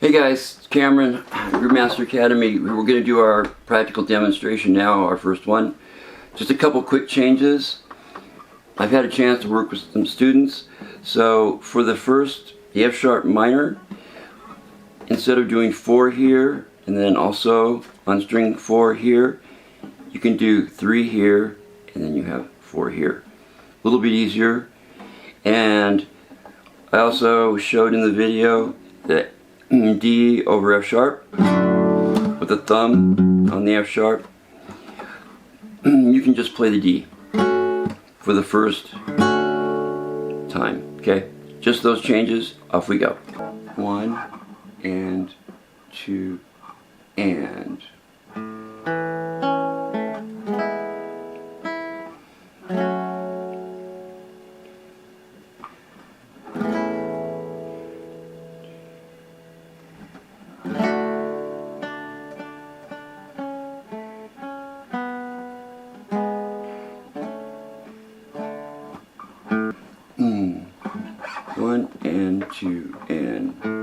Hey guys, it's Cameron, Groovemaster Academy. We're going to do our practical demonstration now, our first one. Just a couple quick changes. I've had a chance to work with some students. So for the first, the F sharp minor, instead of doing 4 here and then also on string 4 here, you can do 3 here and then you have 4 here. A little bit easier. And I also showed in the video that D over F sharp with the thumb on the F sharp. You can just play the D for the first time, okay? Just those changes, off we go. 1 and 2 and. One and 2 and